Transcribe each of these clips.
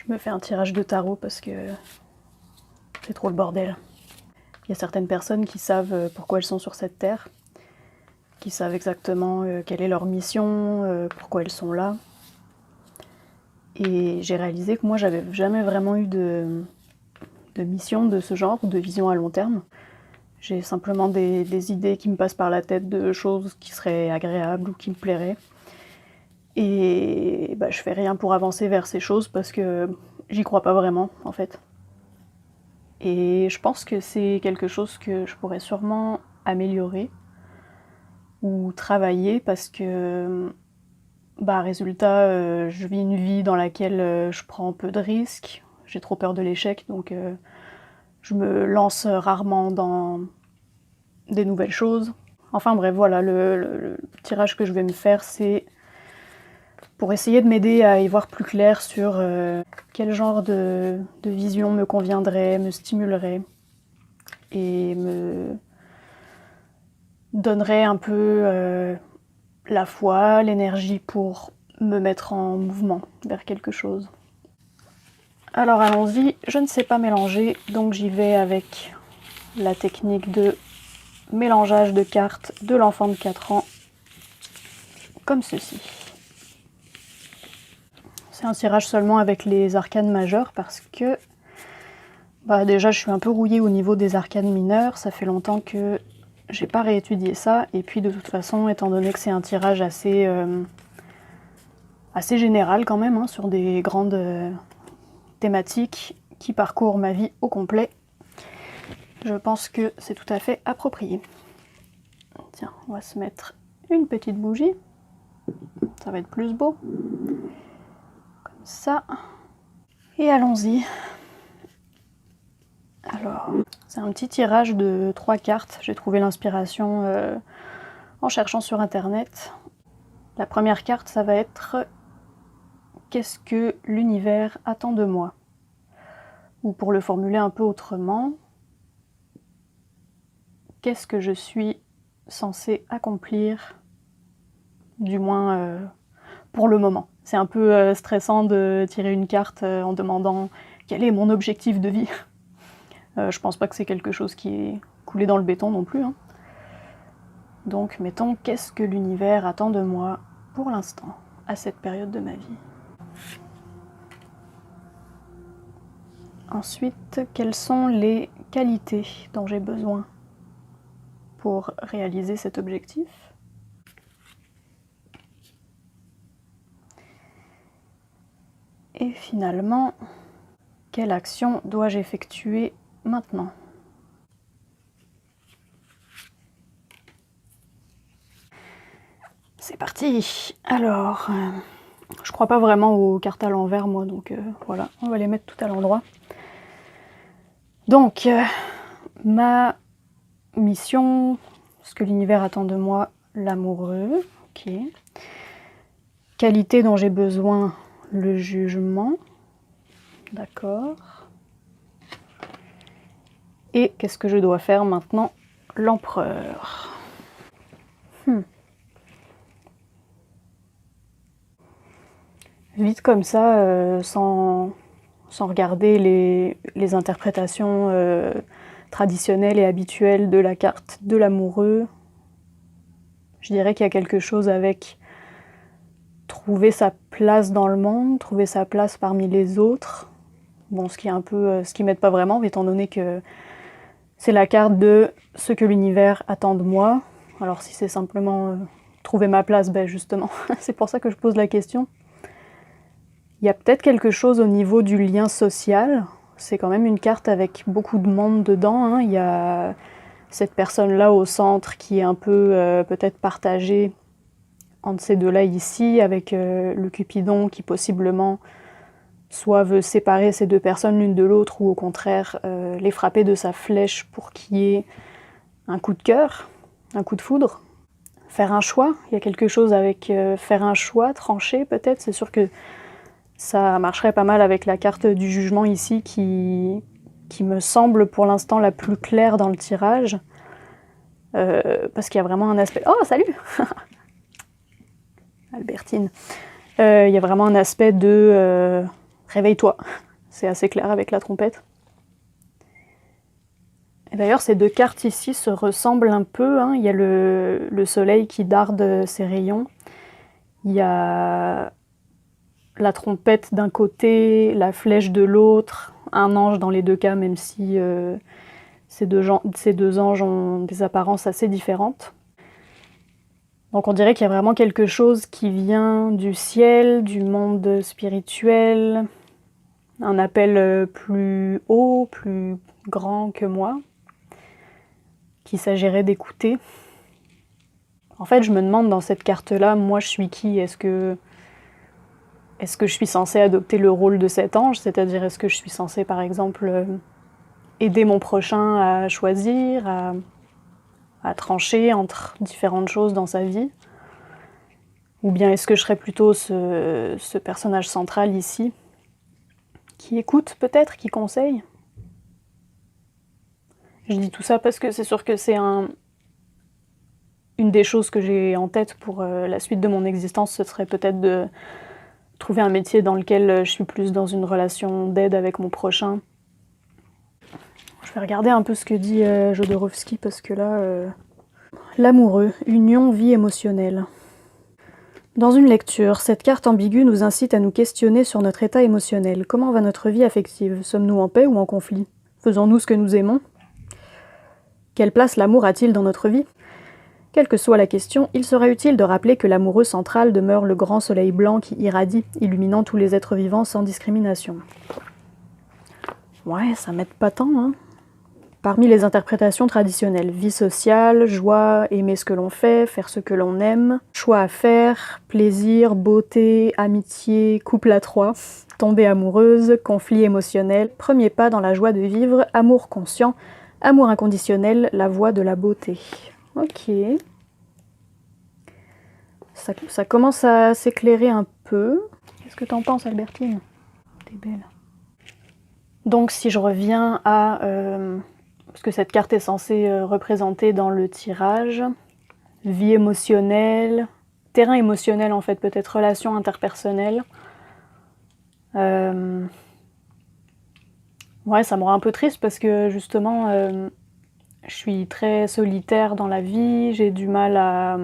Je me fais un tirage de tarot parce que c'est trop le bordel. Il y a certaines personnes qui savent pourquoi elles sont sur cette terre, qui savent exactement quelle est leur mission, pourquoi elles sont là. Et j'ai réalisé que moi, j'avais jamais vraiment eu de mission de ce genre, de vision à long terme. J'ai simplement des idées qui me passent par la tête de choses qui seraient agréables ou qui me plairaient. Et bah, je fais rien pour avancer vers ces choses parce que j'y crois pas vraiment, en fait. Et je pense que c'est quelque chose que je pourrais sûrement améliorer ou travailler parce que, bah, résultat, je vis une vie dans laquelle je prends peu de risques. J'ai trop peur de l'échec, donc je me lance rarement dans des nouvelles choses. Enfin bref, voilà, le tirage que je vais me faire, c'est pour essayer de m'aider à y voir plus clair sur quel genre de vision me conviendrait, me stimulerait et me donnerait un peu la foi, l'énergie pour me mettre en mouvement vers quelque chose. Alors allons-y, je ne sais pas mélanger, donc j'y vais avec la technique de mélangeage de cartes de l'enfant de 4 ans, comme ceci. C'est un tirage seulement avec les arcanes majeures parce que bah déjà je suis un peu rouillée au niveau des arcanes mineures, ça fait longtemps que j'ai pas réétudié ça, et puis de toute façon, étant donné que c'est un tirage assez général quand même, hein, sur des grandes thématiques qui parcourent ma vie au complet, je pense que c'est tout à fait approprié. Tiens, on va se mettre une petite bougie, ça va être plus beau. Comme ça. Et allons-y. Alors, c'est un petit tirage de 3 cartes. J'ai trouvé l'inspiration en cherchant sur internet. La première carte, ça va être « Qu'est-ce que l'univers attend de moi ?» Ou pour le formuler un peu autrement, « Qu'est-ce que je suis censée accomplir ?» Du moins pour le moment. C'est un peu stressant de tirer une carte en demandant « Quel est mon objectif de vie ?» Je pense pas que c'est quelque chose qui est coulé dans le béton non plus, hein. Donc mettons, qu'est-ce que l'univers attend de moi pour l'instant, à cette période de ma vie. Ensuite, quelles sont les qualités dont j'ai besoin pour réaliser cet objectif? Et finalement, quelle action dois-je effectuer maintenant? C'est parti! Alors, je crois pas vraiment aux cartes à l'envers, moi, donc voilà, on va les mettre tout à l'endroit. Donc, ma mission, ce que l'univers attend de moi, l'amoureux, ok. Qualité dont j'ai besoin, le jugement, d'accord. Et qu'est-ce que je dois faire maintenant? L'empereur. Vite comme ça, sans regarder les interprétations traditionnelles et habituelles de la carte de l'amoureux, je dirais qu'il y a quelque chose avec trouver sa place dans le monde, trouver sa place parmi les autres. Bon, ce qui est un peu, ce qui m'aide pas vraiment, étant donné que c'est la carte de ce que l'univers attend de moi. Alors si c'est simplement trouver ma place, ben justement, c'est pour ça que je pose la question. Il y a peut-être quelque chose au niveau du lien social. C'est quand même une carte avec beaucoup de monde dedans, hein. Il y a cette personne-là au centre qui est un peu peut-être partagée entre ces deux-là ici, avec le Cupidon qui possiblement soit veut séparer ces deux personnes l'une de l'autre, ou au contraire les frapper de sa flèche pour qu'il y ait un coup de cœur, un coup de foudre. Faire un choix, il y a quelque chose avec faire un choix, trancher peut-être, c'est sûr que ça marcherait pas mal avec la carte du jugement ici qui me semble pour l'instant la plus claire dans le tirage. Parce qu'il y a vraiment un aspect... Oh, salut Albertine. Il y a vraiment un aspect de réveille-toi. C'est assez clair avec la trompette. Et d'ailleurs, ces deux cartes ici se ressemblent un peu, hein. Il y a le soleil qui darde ses rayons. Il y a la trompette d'un côté, la flèche de l'autre, un ange dans les deux cas, même si ces deux anges ont des apparences assez différentes. Donc on dirait qu'il y a vraiment quelque chose qui vient du ciel, du monde spirituel, un appel plus haut, plus grand que moi, qu'il s'agirait d'écouter. En fait, je me demande dans cette carte-là, moi je suis qui? Est-ce que je suis censée adopter le rôle de cet ange? C'est-à-dire, est-ce que je suis censée, par exemple, aider mon prochain à choisir, à trancher entre différentes choses dans sa vie? Ou bien est-ce que je serais plutôt ce personnage central ici, qui écoute peut-être, qui conseille? Je dis tout ça parce que c'est sûr que c'est une des choses que j'ai en tête pour la suite de mon existence, ce serait peut-être de trouver un métier dans lequel je suis plus dans une relation d'aide avec mon prochain. Je vais regarder un peu ce que dit Jodorowsky parce que là... L'amoureux, union, vie émotionnelle. Dans une lecture, cette carte ambiguë nous incite à nous questionner sur notre état émotionnel. Comment va notre vie affective? Sommes-nous en paix ou en conflit? Faisons-nous ce que nous aimons? Quelle place l'amour a-t-il dans notre vie? Quelle que soit la question, il sera utile de rappeler que l'amoureux central demeure le grand soleil blanc qui irradie, illuminant tous les êtres vivants sans discrimination. Ouais, ça m'aide pas tant, hein. Parmi les interprétations traditionnelles, vie sociale, joie, aimer ce que l'on fait, faire ce que l'on aime, choix à faire, plaisir, beauté, amitié, couple à trois, tombée amoureuse, conflit émotionnel, premier pas dans la joie de vivre, amour conscient, amour inconditionnel, la voie de la beauté. Ok. Ça commence à s'éclairer un peu. Qu'est-ce que t'en penses, Albertine? T'es belle. Donc si je reviens à... ce que cette carte est censée représenter dans le tirage, vie émotionnelle, terrain émotionnel en fait, peut-être relation interpersonnelle. Ouais, ça me rend un peu triste parce que justement, je suis très solitaire dans la vie, j'ai du mal à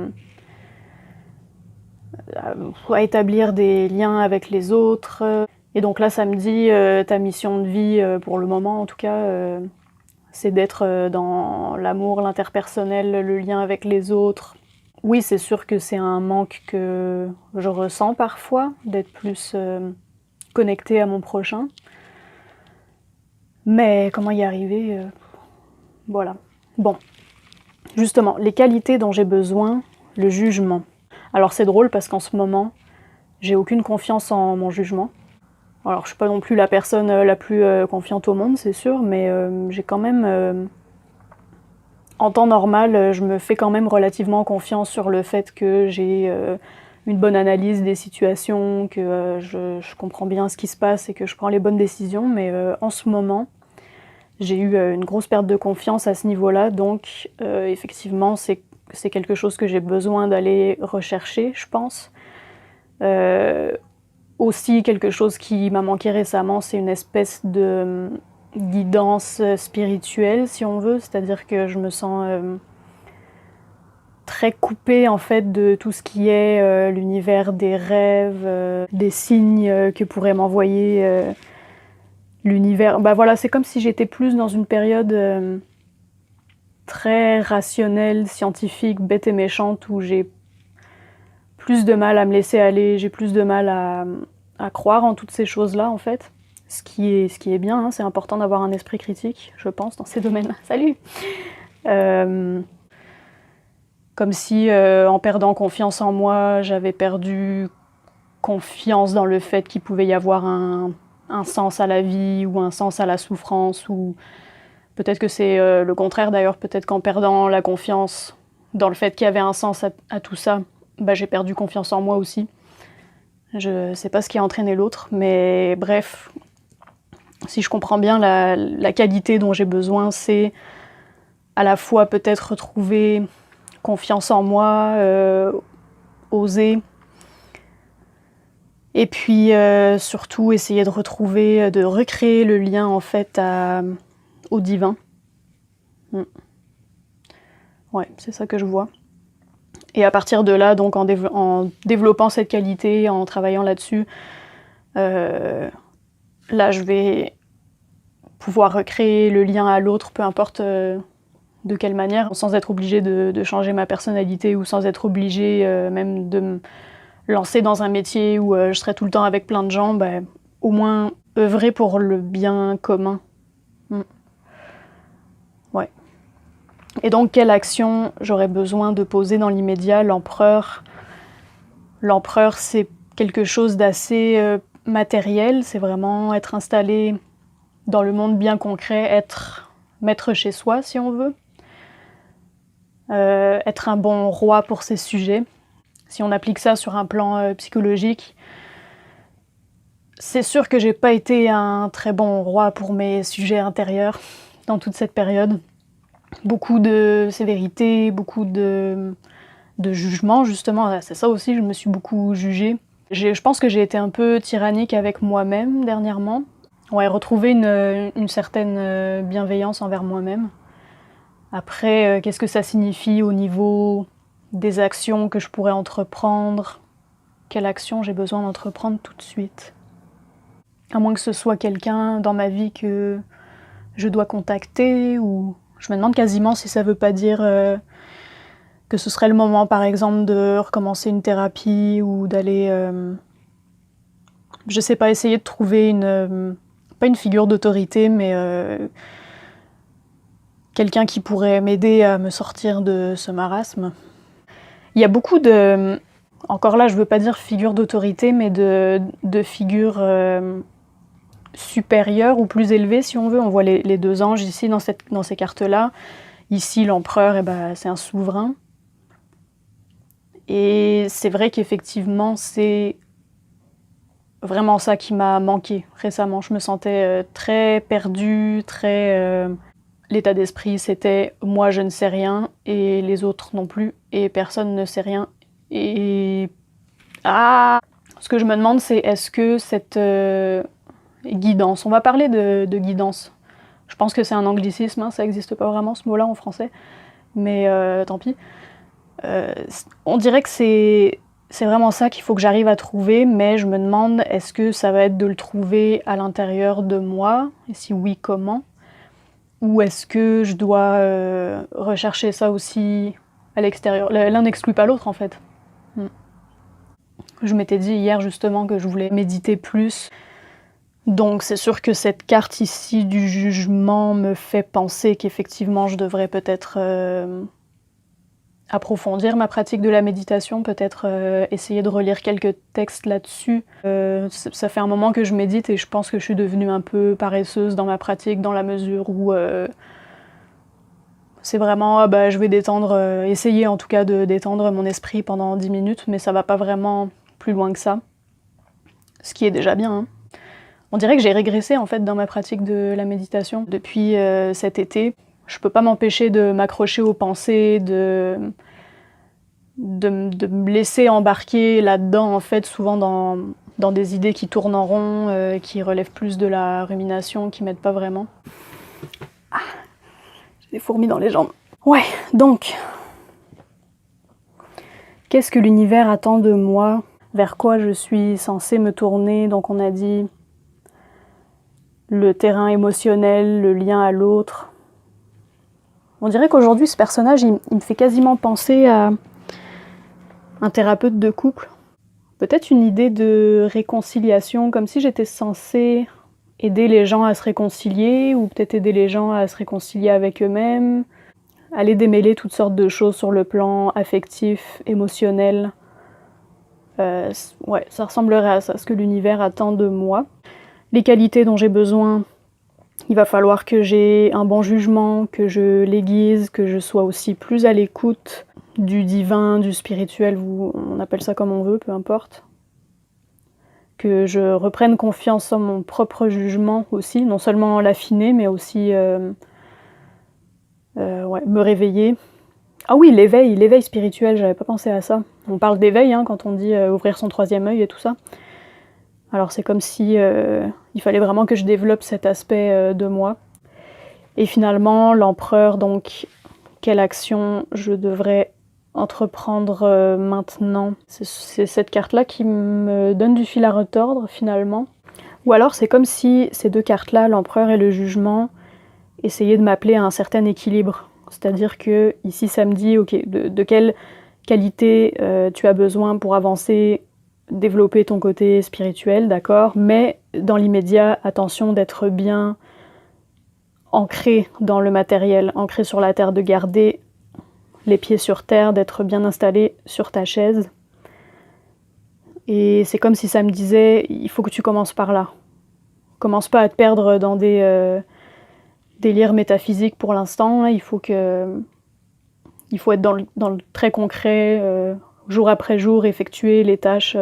établir des liens avec les autres. Et donc là, ça me dit, ta mission de vie, pour le moment en tout cas, c'est d'être dans l'amour, l'interpersonnel, le lien avec les autres. Oui, c'est sûr que c'est un manque que je ressens parfois, d'être plus connectée à mon prochain. Mais comment y arriver? Voilà. Bon, justement, les qualités dont j'ai besoin, le jugement. Alors c'est drôle parce qu'en ce moment, j'ai aucune confiance en mon jugement. Alors je suis pas non plus la personne la plus confiante au monde, c'est sûr, mais j'ai quand même... en temps normal, je me fais quand même relativement confiance sur le fait que j'ai une bonne analyse des situations, que je comprends bien ce qui se passe et que je prends les bonnes décisions, mais en ce moment, j'ai eu une grosse perte de confiance à ce niveau-là, donc effectivement, c'est quelque chose que j'ai besoin d'aller rechercher, je pense. Aussi, quelque chose qui m'a manqué récemment, c'est une espèce de guidance spirituelle, si on veut, c'est-à-dire que je me sens très coupée en fait de tout ce qui est l'univers des rêves, des signes que pourrait m'envoyer l'univers. Bah voilà, c'est comme si j'étais plus dans une période très rationnelle, scientifique, bête et méchante, où j'ai plus de mal à me laisser aller, j'ai plus de mal à croire en toutes ces choses-là en fait. Ce qui est bien, hein, c'est important d'avoir un esprit critique, je pense, dans ces domaines. Salut! Comme si, en perdant confiance en moi, j'avais perdu confiance dans le fait qu'il pouvait y avoir un sens à la vie, ou un sens à la souffrance, ou peut-être que c'est le contraire d'ailleurs, peut-être qu'en perdant la confiance dans le fait qu'il y avait un sens à tout ça, bah, j'ai perdu confiance en moi aussi. Je sais pas ce qui a entraîné l'autre, mais bref, si je comprends bien, la qualité dont j'ai besoin, c'est à la fois peut-être retrouver confiance en moi, oser, Et puis surtout essayer de retrouver, de recréer le lien en fait au divin. Ouais, c'est ça que je vois. Et à partir de là, donc en développant cette qualité, en travaillant là-dessus, là je vais pouvoir recréer le lien à l'autre, peu importe de quelle manière, sans être obligée de changer ma personnalité ou sans être obligée même de me lancer dans un métier où je serais tout le temps avec plein de gens, au moins œuvrer pour le bien commun. Ouais. Et donc, quelle action j'aurais besoin de poser dans l'immédiat? L'empereur, c'est quelque chose d'assez matériel, c'est vraiment être installé dans le monde bien concret, être maître chez soi, si on veut. Être un bon roi pour ses sujets. Si on applique ça sur un plan psychologique, c'est sûr que j'ai pas été un très bon roi pour mes sujets intérieurs dans toute cette période. Beaucoup de sévérité, beaucoup de jugement, justement. C'est ça aussi, je me suis beaucoup jugée. Je pense que j'ai été un peu tyrannique avec moi-même dernièrement. Ouais, retrouver une certaine bienveillance envers moi-même. Après, qu'est-ce que ça signifie au niveau des actions que je pourrais entreprendre? Quelle action j'ai besoin d'entreprendre tout de suite? À moins que ce soit quelqu'un dans ma vie que je dois contacter, ou je me demande quasiment si ça veut pas dire que ce serait le moment, par exemple, de recommencer une thérapie ou d'aller, je sais pas, essayer de trouver pas une figure d'autorité, mais quelqu'un qui pourrait m'aider à me sortir de ce marasme. Il y a beaucoup de, encore là, je veux pas dire figure d'autorité, mais de figures supérieures ou plus élevées, si on veut. On voit les deux anges ici dans ces cartes-là. Ici, l'empereur, c'est un souverain. Et c'est vrai qu'effectivement, c'est vraiment ça qui m'a manqué récemment. Je me sentais très perdue, très... L'état d'esprit, c'était « moi, je ne sais rien, et les autres non plus, et personne ne sait rien. » Et... Ce que je me demande, c'est est-ce que cette guidance... On va parler de guidance. Je pense que c'est un anglicisme, hein, ça n'existe pas vraiment ce mot-là en français, mais tant pis. On dirait que c'est vraiment ça qu'il faut que j'arrive à trouver, mais je me demande, est-ce que ça va être de le trouver à l'intérieur de moi? Et si oui, comment? Ou est-ce que je dois rechercher ça aussi à l'extérieur? L'un n'exclut pas l'autre, en fait. Je m'étais dit hier, justement, que je voulais méditer plus. Donc c'est sûr que cette carte ici du jugement me fait penser qu'effectivement, je devrais peut-être... approfondir ma pratique de la méditation, peut-être essayer de relire quelques textes là-dessus. Ça fait un moment que je médite et je pense que je suis devenue un peu paresseuse dans ma pratique, dans la mesure où c'est vraiment, je vais essayer en tout cas de détendre mon esprit pendant 10 minutes, mais ça va pas vraiment plus loin que ça. Ce qui est déjà bien, hein. On dirait que j'ai régressé en fait dans ma pratique de la méditation depuis cet été. Je peux pas m'empêcher de m'accrocher aux pensées, de me laisser embarquer là-dedans, en fait, souvent dans des idées qui tournent en rond, qui relèvent plus de la rumination, qui m'aident pas vraiment. J'ai des fourmis dans les jambes. Ouais, donc, qu'est-ce que l'univers attend de moi? Vers quoi je suis censée me tourner? Donc on a dit le terrain émotionnel, le lien à l'autre. On dirait qu'aujourd'hui, ce personnage, il me fait quasiment penser à un thérapeute de couple. Peut-être une idée de réconciliation, comme si j'étais censée aider les gens à se réconcilier, ou peut-être aider les gens à se réconcilier avec eux-mêmes, aller démêler toutes sortes de choses sur le plan affectif, émotionnel. Ouais, ça ressemblerait à ça, ce que l'univers attend de moi. Les qualités dont j'ai besoin, il va falloir que j'ai un bon jugement, que je l'aiguise, que je sois aussi plus à l'écoute du divin, du spirituel, on appelle ça comme on veut, peu importe. Que je reprenne confiance en mon propre jugement aussi, non seulement l'affiner, mais aussi me réveiller. Ah oui, l'éveil spirituel, j'avais pas pensé à ça. On parle d'éveil hein, quand on dit ouvrir son troisième œil et tout ça. Alors c'est comme si il fallait vraiment que je développe cet aspect de moi. Et finalement, l'empereur, donc, quelle action je devrais entreprendre maintenant? C'est cette carte-là qui me donne du fil à retordre, finalement. Ou alors c'est comme si ces deux cartes-là, l'empereur et le jugement, essayaient de m'appeler à un certain équilibre. C'est-à-dire que ici ça me dit, ok, de quelle qualité tu as besoin pour avancer, développer ton côté spirituel, d'accord, mais dans l'immédiat, attention d'être bien ancré dans le matériel, ancré sur la terre, de garder les pieds sur terre, d'être bien installé sur ta chaise. Et c'est comme si ça me disait, il faut que tu commences par là. Commence pas à te perdre dans des délires métaphysiques pour l'instant. Il faut être dans le très concret, jour après jour, effectuer les tâches.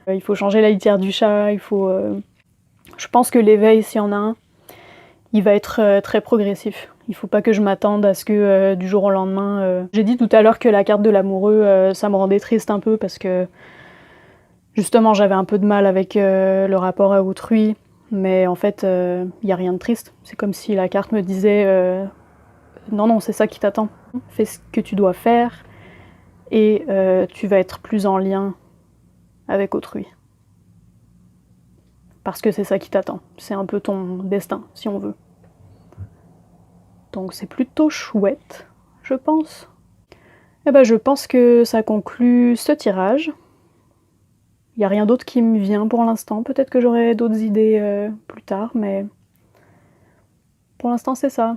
Il faut changer la litière du chat. Je pense que l'éveil, s'il y en a un, il va être très progressif. Il faut pas que je m'attende à ce que du jour au lendemain... J'ai dit tout à l'heure que la carte de l'amoureux, ça me rendait triste un peu parce que justement j'avais un peu de mal avec le rapport à autrui, mais en fait il n'y a rien de triste. C'est comme si la carte me disait non, c'est ça qui t'attend. Fais ce que tu dois faire et tu vas être plus en lien avec autrui. Parce que c'est ça qui t'attend. C'est un peu ton destin, si on veut. Donc c'est plutôt chouette, je pense. Eh ben, je pense que ça conclut ce tirage. Il n'y a rien d'autre qui me vient pour l'instant. Peut-être que j'aurai d'autres idées plus tard, mais pour l'instant c'est ça.